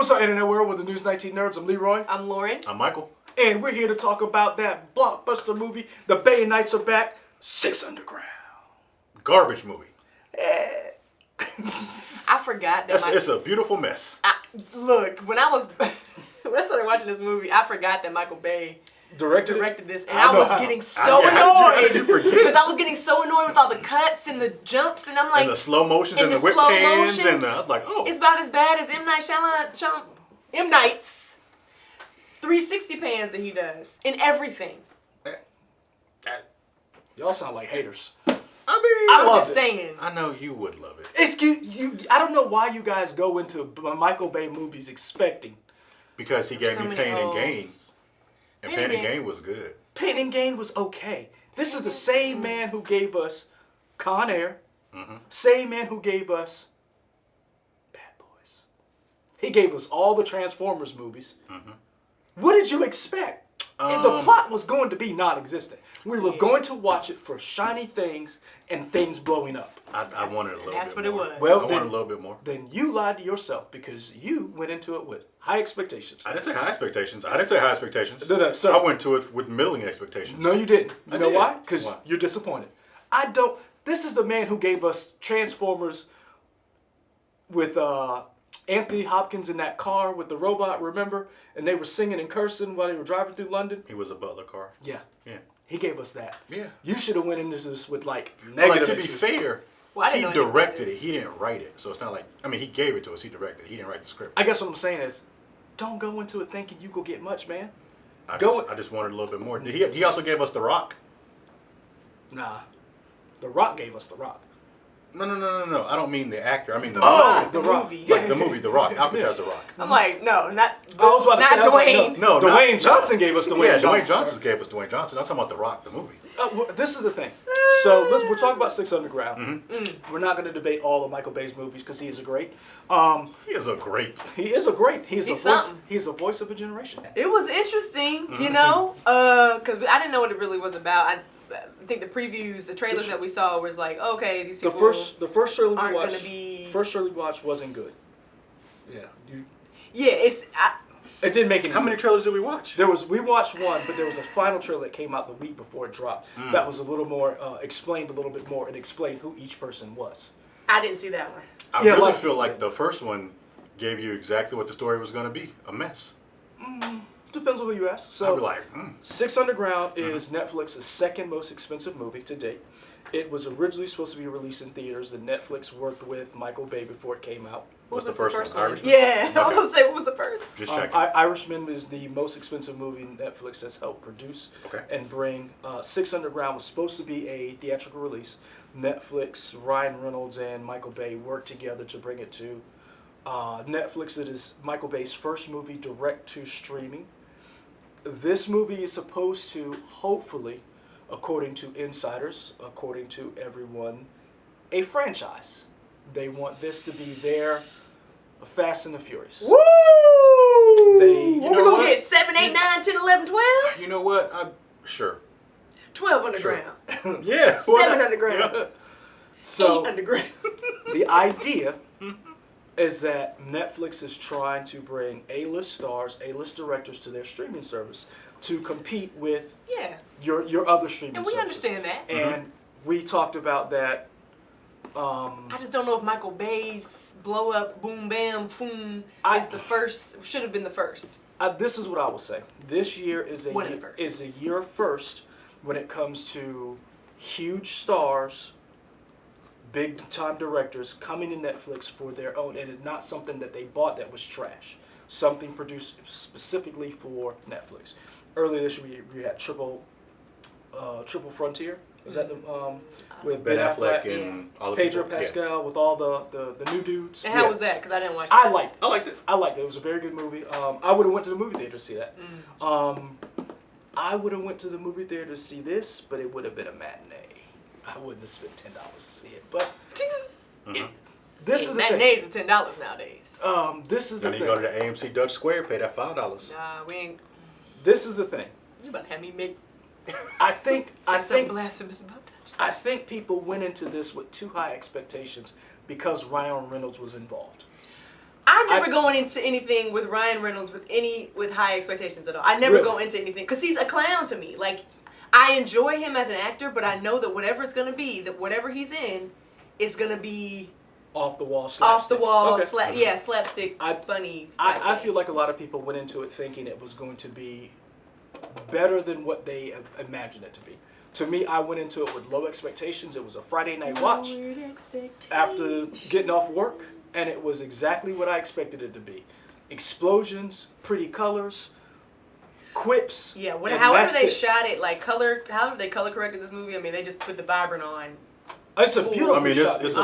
What's up, Internet World with the News 19 Nerds? I'm Leroy. I'm Lauren. I'm Michael. And we're here to talk about that blockbuster movie, The Bay Nights Are Back, 6 Underground. Garbage movie. I forgot that It's a beautiful mess. Look, when I started watching this movie, I forgot that Michael Bay directed this, and I was getting so annoyed because I was getting so annoyed with all the cuts and the jumps, and I'm like, and the slow motions and the whip pans, and I was like, oh, it's about as bad as M. Night's 360 pans that he does in everything. Y'all sound like haters. I I'm just saying. I know you would love it. I don't know why you guys go into Michael Bay movies expecting. Because he gave me Pain and Gain. And Pain and Gain was good. Pain and Gain was okay. This is the same man who gave us Con Air. Same man who gave us Bad Boys. He gave us all the Transformers movies. What did you expect? The plot was going to be non-existent. We were going to watch it for shiny things and things blowing up. I wanted a little bit more. That's what it was. Well, I wanted a little bit more. Then you lied to yourself because you went into it with high expectations. I didn't say high expectations. No, sir. I went to it with middling expectations. No, you didn't. You know did. why? Because Why? you're disappointed. This is the man who gave us Transformers with Anthony Hopkins in that car with the robot, remember? And they were singing and cursing while they were driving through London. He was a butler car. Yeah. Yeah. He gave us that. Yeah. You should have went into this with like Well, negative. to be fair, Well, I he didn't know anything directed about it. this. He didn't write it. So it's not like, he gave it to us. He directed it. He didn't write the script. I guess what I'm saying is, don't go into it thinking you go get much, man. I just wanted a little bit more. He also gave us The Rock. Nah. The Rock gave us The Rock. No. I don't mean the actor. I mean the The Rock. movie. like the movie The Rock. Alcatraz The Rock. I'm like, no, not. I was about to say, not Dwayne. No, Dwayne Johnson gave us Dwayne Johnson. Dwayne Johnson gave us Dwayne Johnson. I'm talking about The Rock, the movie. This is the thing. So we're talking about 6 Underground. We're not going to debate all of Michael Bay's movies because he is a great. He is a great. He is a great. He's a voice. something. He's a voice of a generation. It was interesting, you know, because I didn't know what it really was about. I think the previews, the trailers that we saw was like, okay, these people. The first trailer we aren't watched. gonna be- First trailer we watched wasn't good. Yeah. Yeah, It didn't make any How sense. many trailers did we watch? We watched one, but there was a final trailer that came out the week before it dropped. That was a little more explained a little bit more and explained who each person was. I didn't see that one. I Yeah, really like- feel like the first one gave you exactly what the story was going to be. A mess. Depends on who you ask. I'd So be like, 6 Underground is Netflix's second most expensive movie to date. It was originally supposed to be released in theaters. The Netflix worked with Michael Bay before it came out. What's What the was first one? Irishman? Yeah, I was Okay. gonna say, what was the first? Just checking. Irishman is the most expensive movie Netflix has helped produce Okay. and bring. 6 Underground was supposed to be a theatrical release. Netflix, Ryan Reynolds, and Michael Bay worked together to bring it to Netflix. It is Michael Bay's first movie direct to streaming. This movie is supposed to, hopefully, according to insiders, according to everyone, a franchise. They want this to be their Fast and the Furious. Woo! You What we know gonna what? get? 7, 8, 9, 10, 11, 12? You know what? Sure. 12 underground. Yeah. 7 underground. Yeah. 8 So underground. the idea is that Netflix is trying to bring A-list stars, A-list directors to their streaming service to compete with Yeah. your other streaming And we services. understand that. And we talked about that. I just don't know if Michael Bay's blow up, boom, bam, boom is the first, should have been the first. This is what I will say. This year is One of the first. is a year first when it comes to huge stars, big time directors coming to Netflix for their own, and it's not something that they bought that was trash. Something produced specifically for Netflix. Earlier this year we had Triple Frontier. Was that the with Ben Affleck and all the Pedro people. Pascal with all the new dudes? And how Yeah. was that? Because I didn't watch it. I liked it. I liked it. I liked it. It was a very good movie. I would have went to the movie theater to see that. I would have went to the movie theater to see this, but it would have been a matinee. I wouldn't have spent $10 to see it. But this is the thing. Matinees are $10 nowadays. This is the Then thing. you go to the AMC Dutch Square, pay that $5. Nah, we ain't. This is the thing. You about to have me make I think something blasphemous about that. I think people went into this with too high expectations because Ryan Reynolds was involved. I'm never going into anything with Ryan Reynolds with high expectations at all. I never go into anything because he's a clown to me. Like, I enjoy him as an actor, but I know that whatever it's gonna be, that whatever he's in, is gonna be off the wall slapstick. Slapstick, funny. I feel like a lot of people went into it thinking it was going to be better than what they imagined it to be. To me, I went into it with low expectations. It was a Friday night watch after getting off work, and it was exactly what I expected it to be. Explosions, pretty colors, quips. Yeah, however they shot it, like however they color corrected this movie, I mean, they just put the vibrant on. It's a beautiful shot. It's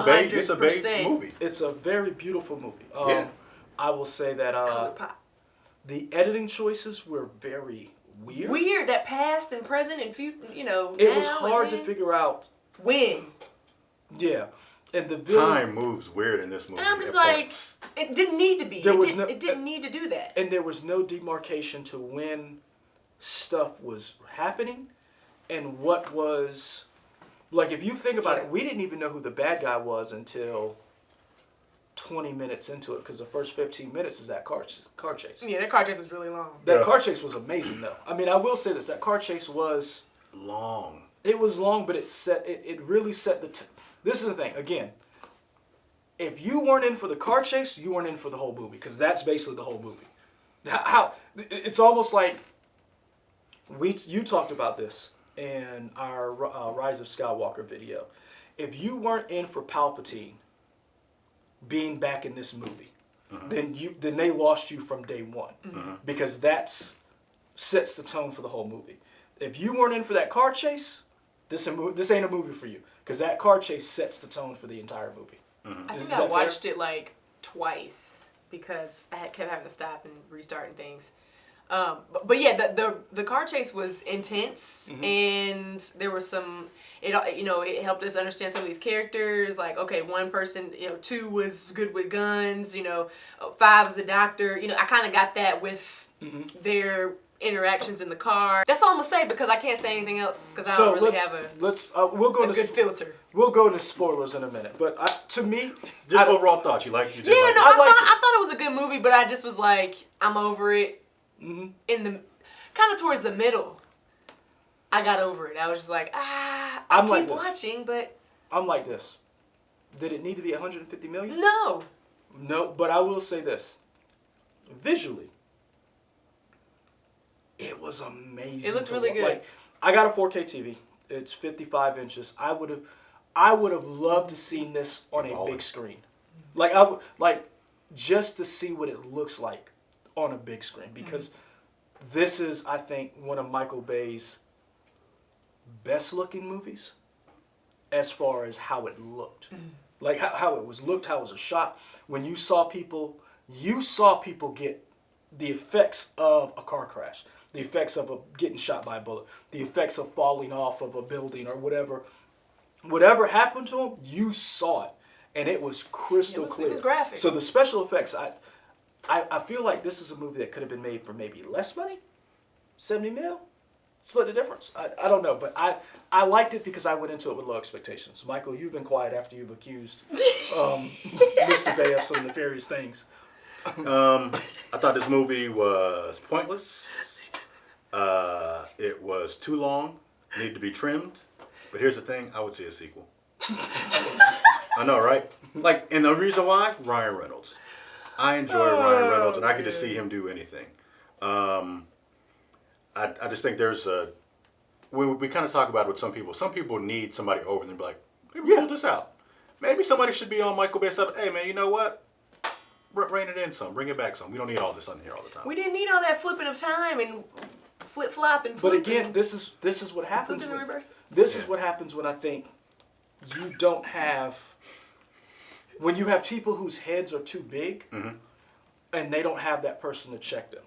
a big movie. It's a very beautiful movie. I will say that Color pop. The editing choices were very weird. Weird, that past and present and future, It was hard to figure out. When. Yeah. And the villain, time moves weird in this movie. And I'm just like, it didn't need to be. It didn't need to do that. And there was no demarcation to when stuff was happening and what was... Like, if you think about it, we didn't even know who the bad guy was until 20 minutes into it, because the first 15 minutes is that car chase. Yeah, that car chase was really long. That car chase was amazing, though. I mean, I will say this. That car chase was... long. It was long, but it really set the... This is the thing. Again, if you weren't in for the car chase, you weren't in for the whole movie, because that's basically the whole movie. It's almost like... You talked about this in our Rise of Skywalker video. If you weren't in for Palpatine being back in this movie, then they lost you from day one, because that sets the tone for the whole movie. If you weren't in for that car chase, this ain't a movie for you, because that car chase sets the tone for the entire movie. I think I watched it like twice because I kept having to stop and restart and things. But yeah, the car chase was intense, and there was some. It helped us understand some of these characters. Like, okay, one person, 2 was good with guns. 5 is a doctor. I kind of got that with their interactions in the car. That's all I'm gonna say, because I can't say anything else because I don't really have we'll go a good filter. We'll go into spoilers in a minute, but to me, just overall thoughts. I thought it was a good movie, but I just was like, I'm over it. In the kind of towards the middle, I got over it. I was just like, I keep watching, but I'm like this. Did it need to be 150 million? No, but I will say this. Visually, it was amazing. It looked really good. Like, I got a 4K TV. It's 55 inches. I would have loved to seen this on a big screen. Just to see what it looks like on a big screen, because this is, I think, one of Michael Bay's best looking movies as far as how it looked. Like how it was looked, how it was shot. When you saw people get the effects of a car crash, the effects of getting shot by a bullet, the effects of falling off of a building or whatever happened to them, you saw it, and it was crystal clear. It was graphic. So the special effects, I feel like this is a movie that could have been made for maybe less money, 70 mil, split the difference. I don't know, but I liked it because I went into it with low expectations. Michael, you've been quiet after you've accused Mr. Bay of some nefarious things. I thought this movie was pointless. It was too long, needed to be trimmed. But here's the thing, I would see a sequel. I know, right? And the reason why? Ryan Reynolds. I enjoy Ryan Reynolds, and I get to see him do anything. I just think there's we kind of talk about it with some people. Some people need somebody over them and be like, maybe pull this out. Maybe somebody should be on Michael Bay's side. Hey, man, you know what? Rein it in some. Bring it back some. We don't need all this on here all the time. We didn't need all that flipping of time and flip-flop and flipping. But again, this is what happens. This is what happens when I think you don't have... When you have people whose heads are too big, and they don't have that person to check them.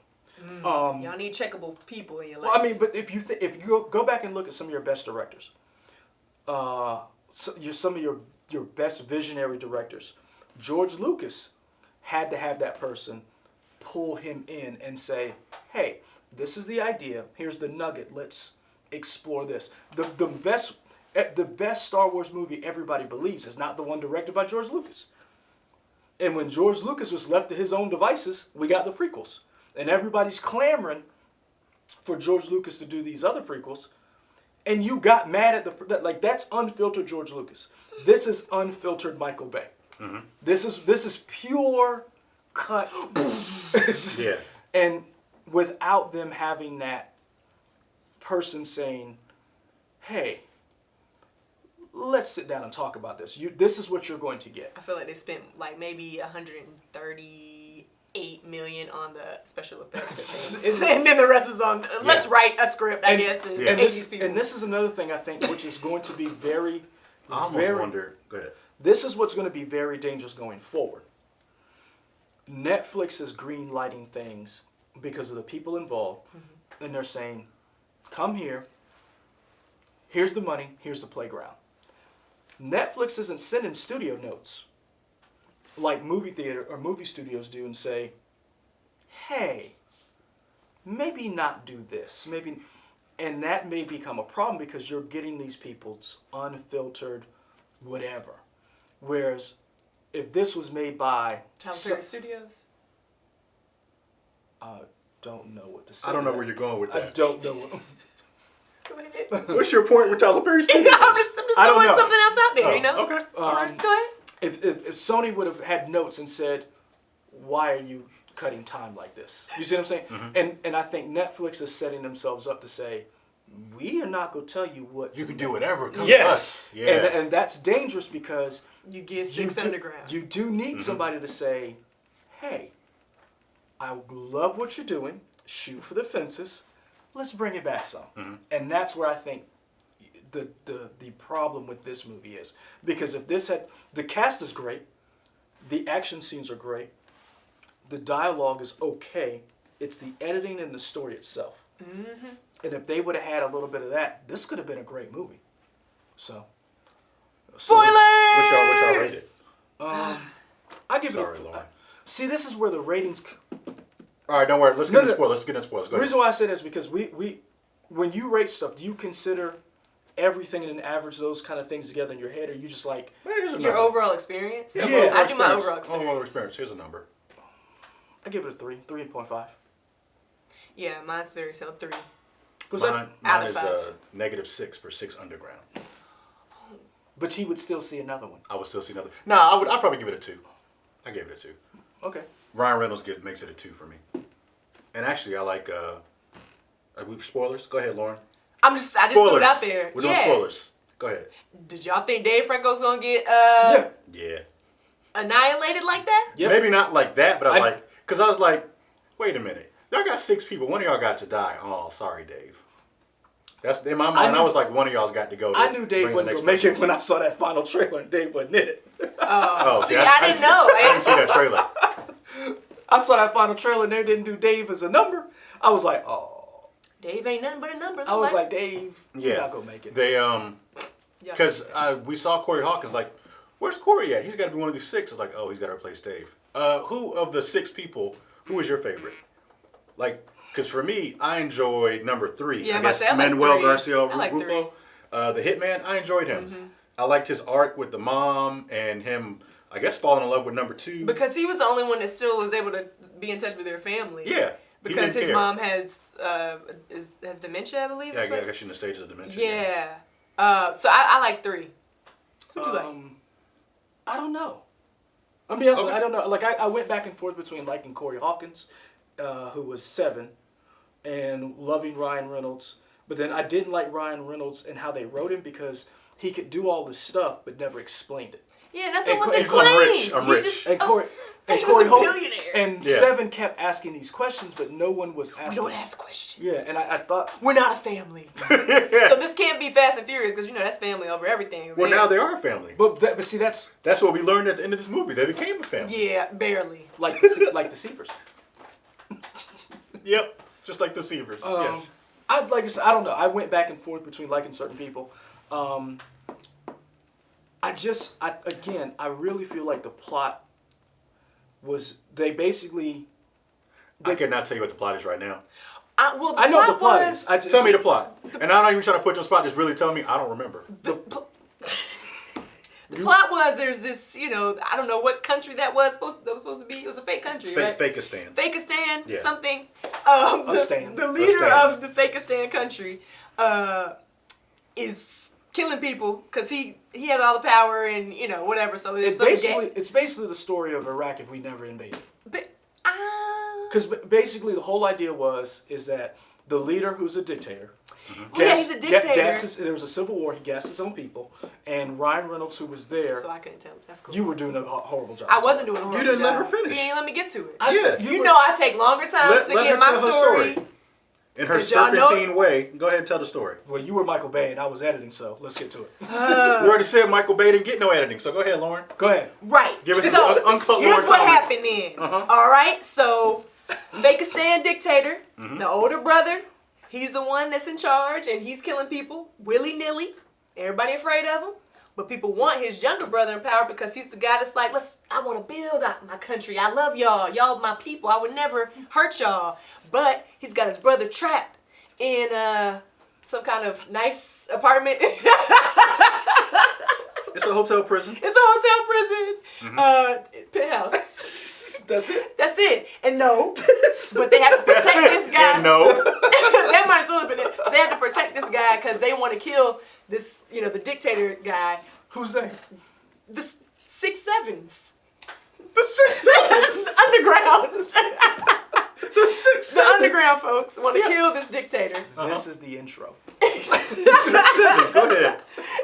Y'all need checkable people in your life. Well, I mean, but if you go back and look at some of your best directors, some of your best visionary directors, George Lucas had to have that person pull him in and say, hey, this is the idea. Here's the nugget. Let's explore this. The best Star Wars movie everybody believes is not the one directed by George Lucas. And when George Lucas was left to his own devices, we got the prequels. And everybody's clamoring for George Lucas to do these other prequels. And you got mad at like that's unfiltered George Lucas. This is unfiltered Michael Bay. Mm-hmm. This is pure cut. Yeah. And without them having that person saying, hey, let's sit down and talk about this. This is what you're going to get. I feel like they spent like maybe $138 million on the special effects and things. And then the rest was on, let's write a script, I guess, and these people. And this is another thing I think which is going to be very, I almost wonder, go ahead. This is what's going to be very dangerous going forward. Netflix is green lighting things because of the people involved, and they're saying, come here, here's the money, here's the playground. Netflix isn't sending studio notes like movie theater or movie studios do and say, hey, maybe not do this, maybe, and that may become a problem because you're getting these people's unfiltered whatever. Whereas if this was made by Tyler Perry Studios, I don't know what to say. I don't know where you're going with that. I don't know. go ahead. What's your point with Tyler Perry Studios? I'm just throwing something else out there, you know? Okay. All right, go ahead. If Sony would have had notes and said, why are you cutting time like this? You see what I'm saying? Mm-hmm. And I think Netflix is setting themselves up to say, we are not going to tell you what you can do whatever. Come yes. to us. Yeah. And that's dangerous because you get six underground. You do need somebody to say, hey, I love what you're doing. Shoot for the fences. Let's bring it back some. Mm-hmm. And that's where I think the problem with this movie is. Because if this had, the cast is great, the action scenes are great, the dialogue is okay, it's the editing and the story itself. Mm-hmm. And if they would have had a little bit of that, this could have been a great movie. So spoilers! Which y'all rated? I give Sorry, it. Lauren. See, this is where the ratings. All right, don't worry. Let's get into spoilers. Let's get into spoilers. Go The ahead. reason why I say that is because we when you rate stuff, do you consider everything and average those kind of things together in your head, or you just like your overall experience? Yeah, I do my overall experience. Overall experience. Here's a number. I give it a 3.5. Yeah, mine's very so 3. Mine out of is 5. a -6 for 6 Underground. But he would still see another one. I would still see another. No, I'd probably give it a 2. I gave it a 2. Okay. Ryan Reynolds makes it a 2 for me. And actually, I like. Are we spoilers? Go ahead, Lauren. I just threw it out there. We're doing spoilers. Go ahead. Did y'all think Dave Franco's gonna get Yeah. annihilated like that? Yep. Maybe not like that, but I was like, wait a minute. Y'all got 6 people. One of y'all got to die. Oh, sorry, Dave. That's in my mind. I was like, one of y'all's got to go. I knew Dave wasn't gonna make it when I saw that final trailer, and Dave wasn't in it. See, I didn't know. I didn't see that trailer. I saw that final trailer, and they didn't do Dave as a number. I was like, oh. Dave ain't nothing but a number. I was like, Dave, you're not gonna make it. They because we saw Corey Hawkins like, where's Corey at? He's got to be one of these 6. It's like, oh, he's got to replace Dave. Who of the 6 people? Who is your favorite? Like, because for me, I enjoyed number 3. Yeah, I guess I like Manuel 3. Garcia-RULFo. The Hitman, I enjoyed him. Mm-hmm. I liked his arc with the mom and him, I guess, falling in love with number 2. Because he was the only one that still was able to be in touch with their family. Yeah. Because his mom has dementia, I believe. Yeah, I guess she's in the stages of dementia. Yeah. So I like 3. Who'd you like? I don't know. I'll be honest with you, I don't know. Like, I went back and forth between liking Corey Hawkins, who was 7, and loving Ryan Reynolds. But then I didn't like Ryan Reynolds and how they wrote him because he could do all this stuff but never explained it. Yeah, nothing was I'm explained. rich. And Corey, he was a billionaire. And 7 kept asking these questions, but no one was asking. We don't ask questions. Yeah, and I thought we're not a family. So this can't be Fast and Furious because that's family over everything. Well, now they are a family. But see, that's what we learned at the end of this movie. They became a family. Yeah, barely. Like the Seavers. Yep, just like the Seavers. Yes. I don't know. I went back and forth between liking certain people. I really feel like the plot was I could not tell you what the plot is right now. I know what the plot is. Tell me the plot. And I'm not even trying to put you on the spot. Just really tell me. I don't remember. The plot was there's this, I don't know what country that was supposed to be. It was a fake country, right? Fakistan. Fakistan, Yeah. something. Stan. The leader of the Fakistan country is killing people because he has all the power and whatever. So it's basically the story of Iraq if we never invaded. Because basically the whole idea is that the leader, who's a dictator, he's a dictator. There was a civil war. He gassed his own people, and Ryan Reynolds, who was there. So I couldn't tell. That's cool. You were doing a horrible job. I wasn't doing a horrible job. You didn't let her finish. You didn't let me get to it. I take longer times to get my story. In her serpentine way, go ahead and tell the story. Well, you were Michael Bay, and I was editing, so let's get to it. We already said Michael Bay didn't get no editing, so go ahead, Lauren. Go ahead. Right. Give us so here's what happened then. All right, so Fakistan dictator, the older brother, he's the one that's in charge, and he's killing people willy-nilly. Everybody afraid of him. But people want his younger brother in power because he's the guy that's like, I want to build my country. I love y'all. Y'all my people. I would never hurt y'all. But he's got his brother trapped in some kind of nice apartment. It's a hotel prison. It's a hotel prison. Penthouse. That's it? That's it. And no. But they have to protect this guy. And no. That might as well have been it. They have to protect this guy because they want to kill this, the dictator guy. Who's that? The 6'7s. The 6'7s? Underground. The underground folks want to kill this dictator. This is the intro. Go ahead.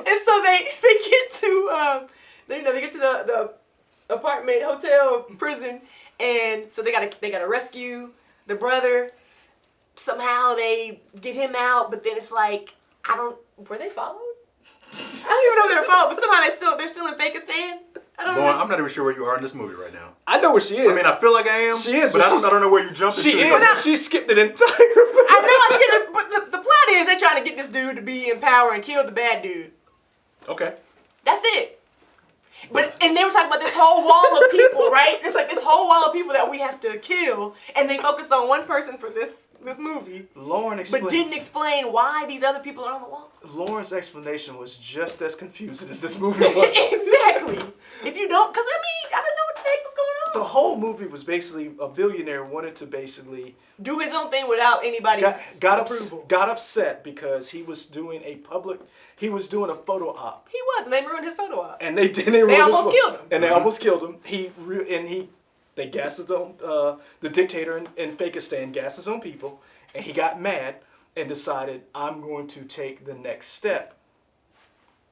And so they get to they get to the apartment, hotel, prison, and so they gotta rescue the brother. Somehow they get him out, but then it's like were they followed? I don't even know if they were followed, but somehow they're still in Fakistan. I don't know. I'm not even sure where you are in this movie right now. I know where she is. I mean, I feel like I am. She is, but I don't know where you jumped into. She is. She skipped it entire. I know I skipped it, but the plot is they're trying to get this dude to be in power and kill the bad dude. Okay. That's it. And they were talking about this whole wall of people, right? It's like this whole wall of people that we have to kill, and they focused on one person for this movie. But didn't explain why these other people are on the wall. Lauren's explanation was just as confusing as this movie was. Exactly. If you don't, because I didn't know what the heck was going on. The whole movie was basically a billionaire wanted to basically do his own thing without anybody's approval. Got upset because he was doing a photo op. He was, and they ruined his photo op. And they almost killed him. And they almost killed him. They gassed his own, the dictator in Fakistan gassed his own people, and he got mad and decided, I'm going to take the next step,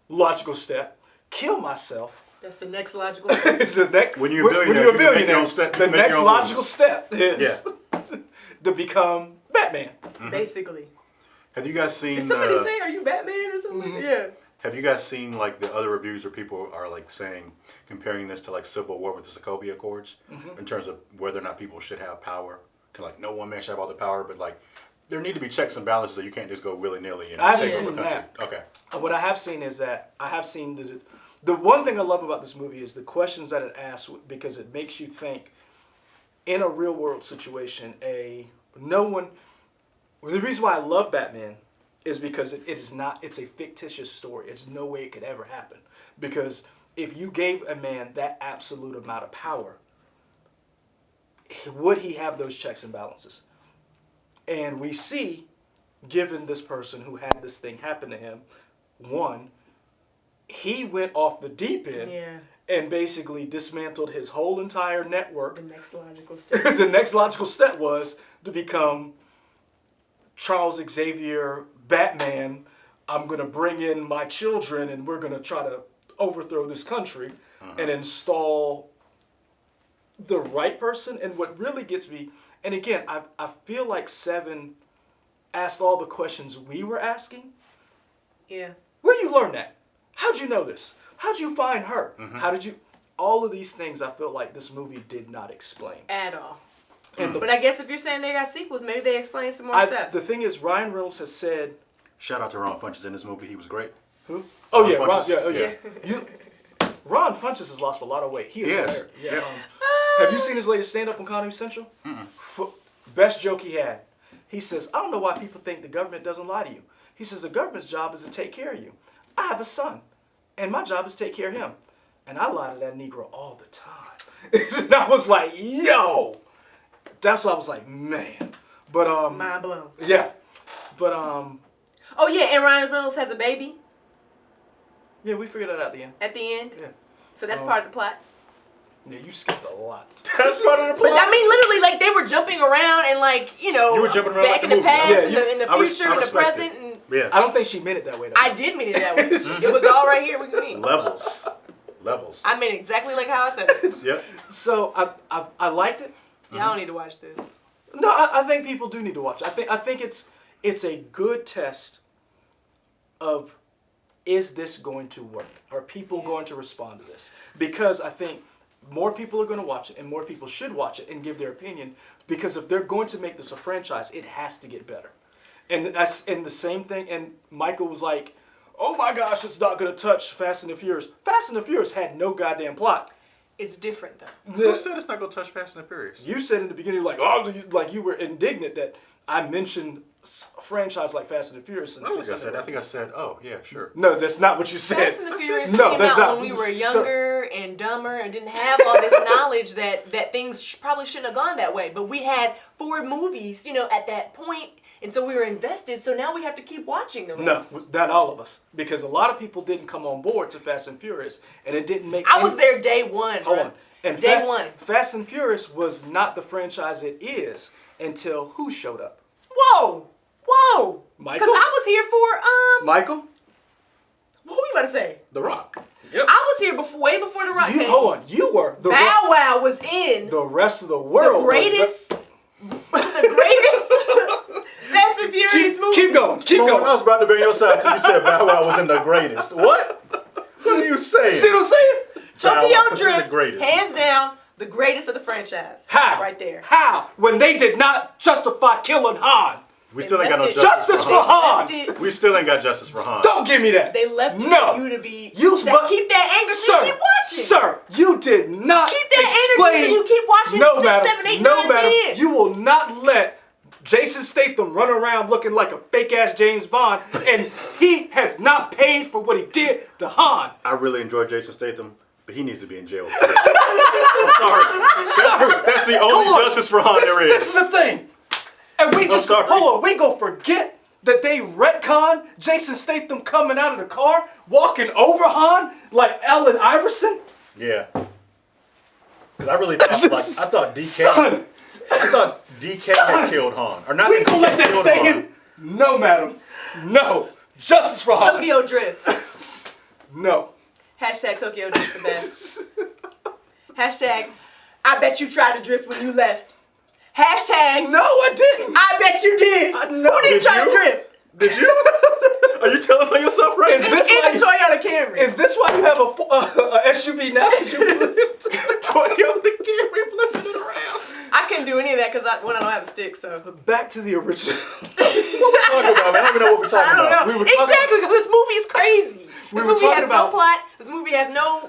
logical step, kill myself. That's the next logical step. When you're a billionaire, the next logical step is to become Batman. Mm-hmm. Basically. Have you guys seen... Did somebody say, are you Batman or something? Mm-hmm. Yeah. Have you guys seen like the other reviews where people are like saying, comparing this to like Civil War with the Sokovia Accords, in terms of whether or not people should have power? Like no one man should have all the power, but like there need to be checks and balances, so you can't just go willy-nilly and take over the country. That. Okay. What I have seen is that the one thing I love about this movie is the questions that it asks, because it makes you think in a real world situation. The reason why I love Batman is because it's a fictitious story. It's no way it could ever happen. Because if you gave a man that absolute amount of power, would he have those checks and balances? And we see, given this person who had this thing happen to him, he went off the deep end and basically dismantled his whole entire network. The next logical step. The next logical step was to become Charles Xavier Batman. I'm going to bring in my children and we're going to try to overthrow this country and install the right person. And what really gets me, and again, I feel like Seven asked all the questions we were asking. Yeah. Where you learn that? How'd you know this? How'd you find her? How did you... All of these things I feel like this movie did not explain. At all. But I guess if you're saying they got sequels, maybe they explain some more stuff. The thing is, Ryan Reynolds has said... Shout out to Ron Funches in this movie. He was great. Who? Oh, yeah. Ron Funches has lost a lot of weight. He is hilarious. Yeah. Have you seen his latest stand-up on Comedy Central? Best joke he had. He says, I don't know why people think the government doesn't lie to you. He says, the government's job is to take care of you. I have a son, and my job is to take care of him. And I lie to that Negro all the time. And I was like, yo. That's why I was like, man. But mind blown. Yeah. But oh yeah, and Ryan Reynolds has a baby. Yeah, we figured that out at the end. At the end? Yeah. So that's part of the plot? Yeah, you skipped a lot. That's part of the plot. But I mean, literally, like, they were jumping around and, like, you know, You were jumping around back like in the the movie. past, Yeah, in the future, in the present. And Yeah. I don't think she meant it that way, though. I did mean it that way. It was all right here with me. Levels. I mean exactly like how I said it. Yep. So I liked it. Y'all don't need to watch this. No, I think people do need to watch it. I think it's a good test of, is this going to work? Are people going to respond to this? Because I think more people are going to watch it, and more people should watch it and give their opinion. Because if they're going to make this a franchise, it has to get better. And the same thing. And Michael was like, "Oh my gosh, it's not going to touch Fast and the Furious." Fast and the Furious had no goddamn plot. It's different though. Who said it's not going to touch Fast and the Furious? You said in the beginning, like, you were indignant that I mentioned a franchise like Fast and the Furious. And I think I said, oh, yeah, sure. No, that's not what you said. Fast and the Furious No, came that's out not- when we were sir. younger and dumber and didn't have all this knowledge that things probably shouldn't have gone that way. But we had 4 movies, you know, at that point, and so we were invested. So now we have to keep watching the No, rest. not all of us. Because a lot of people didn't come on board to Fast and Furious, and it didn't make I was there day one. Hold bruh. on. And Day one. Fast and Furious was not the franchise it is until who showed up? Whoa! Michael? Because I was here for, Michael? who you about to say? The Rock. Yep. I was here way before The Rock came. Hold on. You were. Bow Wow was in The rest of the world. the greatest, the greatest Fast and Furious movie. Keep going. Keep I going. was about to be on your side until you said Bow Wow was in the greatest. What? What are you saying? See what I'm saying? Bow Wow Tokyo was in the Drift, greatest. hands down, the greatest of the franchise. How? Right there. How? When they did not justify killing Han. We still ain't got no They Justice for Han. left it- We still ain't got justice for Han. Don't give me that. They left it No. for you to be. You to keep that anger so you keep watching. Sir, you did not Keep that explain. energy so you keep watching No, 6, madam. 7, 8, No, 9, madam. 10. You will not let Jason Statham run around looking like a fake-ass James Bond, and he has not paid for what he did to Han. I really enjoy Jason Statham, but he needs to be in jail. I'm sorry. That's the only Hold on. justice for Han there is. This is the thing. And we just, sorry. hold on, we gonna forget that they retcon Jason Statham coming out of the car, walking over Han like Allen Iverson? Yeah. Because I really thought, I thought DK... Son, I thought DK had killed Han. Or not we that gonna DK let that killed stay Han. in? No, madam. No. Justice for Han. Tokyo Drift. No. Hashtag Tokyo Drift the best. Hashtag I bet you tried to drift when you left. Hashtag No, I didn't. I bet you did. I know. Who did Did try to you? drift? Did you? Are you telling on yourself right Is now? this In why the Toyota Camry. Is this why you have a SUV now? Toyota Camry flipping it around. I couldn't do any of that because I don't have a stick, so. Back to the original. What we talking about, man? I don't even know what we're talking I don't about. know. We were talking- Exactly, because this movie is crazy. We This were movie talking has about- no plot. This movie has no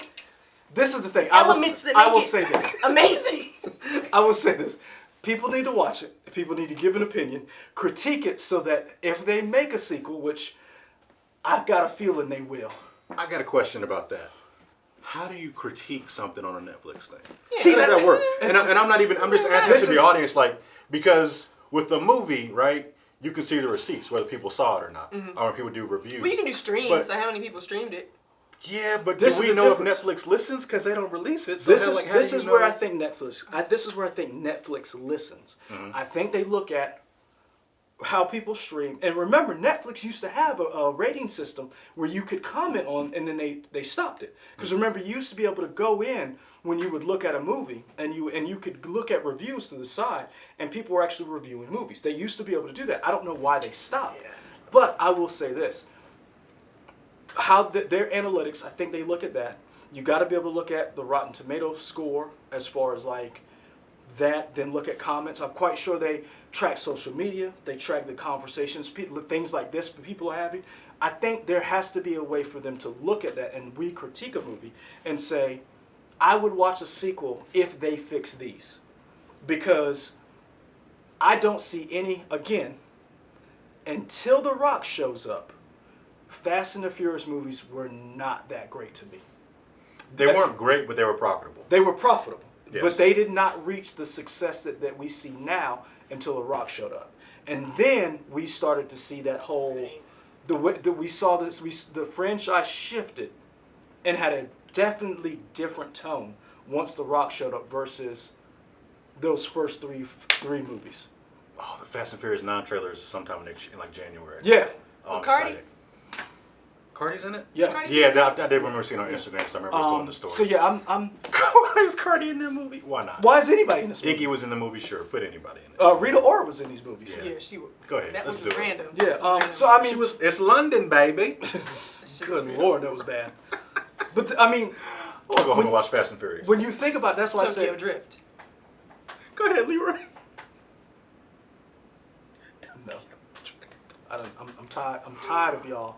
This is the thing. elements that I make will it say this. amazing. I will say this. People need to watch it. People need to give an opinion. Critique it so that if they make a sequel, which I got a feeling they will. I got a question about that. How do you critique something on a Netflix thing? See, How does that work? it's- And I'm not even, I'm just asking This to is- the audience, like, because with the movie, right, you can see the receipts, whether people saw it or not. Or when people do reviews. Well, you can do streams, But- so how many people streamed it? Yeah, but This do is we the know if difference. Netflix listens? Because they don't release it. So This they're is like, how do this you is where know? I think Netflix. This is where I think Netflix listens. I think they look at how people stream. And remember, Netflix used to have a rating system where you could comment on, and then they stopped it. Because remember, you used to be able to go in when you would look at a movie, and you could look at reviews to the side, and people were actually reviewing movies. They used to be able to do that. I don't know why they stopped. But I will say this. Their analytics, I think they look at that. You got to be able to look at the Rotten Tomatoes score as far as like that, then look at comments. I'm quite sure they track social media, they track the conversations, things like this people are having. I think there has to be a way for them to look at that, and we critique a movie and say, I would watch a sequel if they fix these. Because I don't see any, again, until The Rock shows up, Fast and the Furious movies were not that great to me. They weren't great, but they were profitable. They were profitable. Yes. But they did not reach the success that we see now until The Rock showed up. And then we started to see that whole, we saw this, the franchise shifted and had a definitely different tone once The Rock showed up versus those first three movies. Oh, the Fast and Furious 9 trailer is sometime next in like January. Yeah. Oh, I'm Cardi? excited. Cardi's in it? Yeah. Cardi Yeah, I did remember seeing it on Instagram because I remember doing the story. So yeah, I'm. Why is Cardi in that movie? Why not? Why is anybody in this movie? Iggy was in the movie, sure. Put anybody in it. Rita Ora was in these movies. Yeah. Yeah, she would. Go ahead, That let's was do it. random. Yeah. That was random. So I mean, It's London, baby. good Lord, that was bad. But I mean, I'll go home and watch Fast and Furious. when you think about, that's why I Tokyo said. Drift. Go ahead, Leroy. No. I'm tired. I'm tired of y'all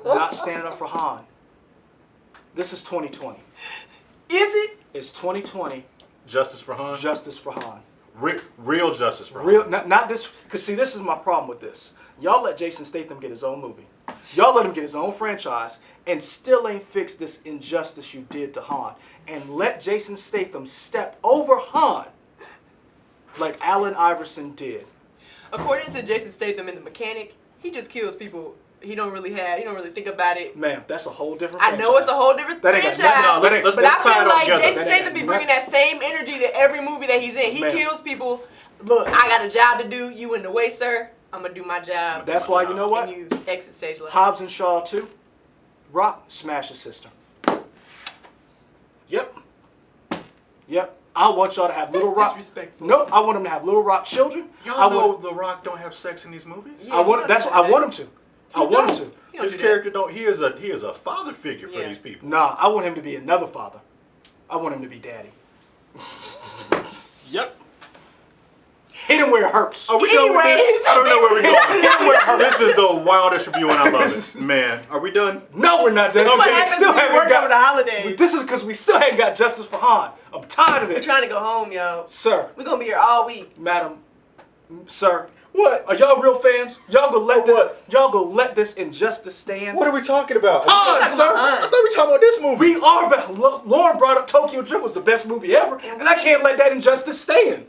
not standing up for Han. This is 2020. Is it? It's 2020. Justice for Han? Justice for Han. Real justice for Han. Real, not this. Cause see, this is my problem with this. Y'all let Jason Statham get his own movie. Y'all let him get his own franchise, and still ain't fixed this injustice you did to Han. And let Jason Statham step over Han, like Allen Iverson did. According to Jason Statham in The Mechanic, he just kills people. He don't really think about it. Ma'am, that's a whole different I franchise. know it's a whole different That ain't got franchise. nothing- No, let's but I tie it feel all like together. Jason That ain't Statham be got bringing that same energy to every movie that he's in. He Ma'am. kills people. Look, I got a job to do. You in the way, sir. I'm going to do my job. That's why, you know what? And you exit stage left. Hobbs and Shaw 2, Rock smashed his sister. Yep. I want y'all to have Little That's Rock. disrespectful. Nope, I want them to have Little Rock children. Y'all know The Rock don't have sex in these movies? Yeah. I want. That's what I want him to. I want him to. He don't His do that. character don't. He is a father figure for Yeah. these people. Nah, I want him to be another father. I want him to be daddy. Yep. Hit him where it hurts. Are we done with Anyways. this? I don't know where we're going. Hit him where it hurts. This is the wildest review, and I love it. Man, are we done? No, we're not done. This is what We happens still when you haven't work got- over the holidays. This is because we still ain't got justice for Han. I'm tired of We're this. trying to go home, yo. Sir, We're going to be here all week. madam, sir. What? Are y'all real fans? Y'all gonna let this? What? Y'all gonna let this injustice stand? What are we talking about? Han, talking sir. about Han. I thought we were talking about this movie. We are. Lauren brought up Tokyo Drift was the best movie ever, and I can't let that injustice stand.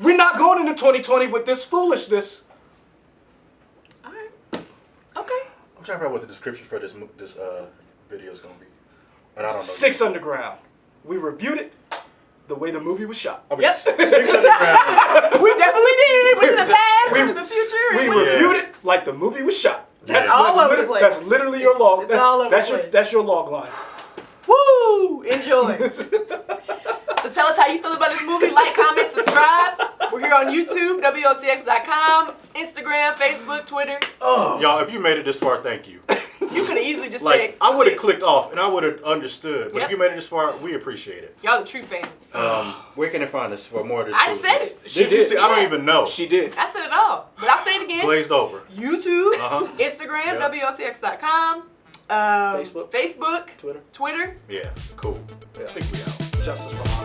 We're not going into 2020 with this foolishness. All right. Okay. I'm trying to figure out what the description for this video is gonna be, and I don't know. 6 Underground. We reviewed it the way the movie was shot. I mean, Yep. 600 grand. We definitely did. We in the past, into the future. We and reviewed it like the movie was shot. That's all over the place. That's literally your log. It's all over that's the your, place. That's your log line. Woo! Enjoy. So tell us how you feel about this movie. Like, comment, subscribe. We're here on YouTube, WOTX.com, Instagram, Facebook, Twitter. Y'all, if you made it this far, thank you. You could have easily just Like, said, I would have clicked off and I would have understood. But Yep. if you made it this far, we appreciate it. y'all the true fans. Where can they find us for more of this? I just said foolishness? it. She Did you did. see? I don't even know. She did. I said it all. But I'll say it again. Glazed over. YouTube, Uh-huh. Instagram, Yep. WOTX.com, Facebook. Facebook, Twitter. Twitter. Yeah, cool. Yeah. I think we out. Justice for Han.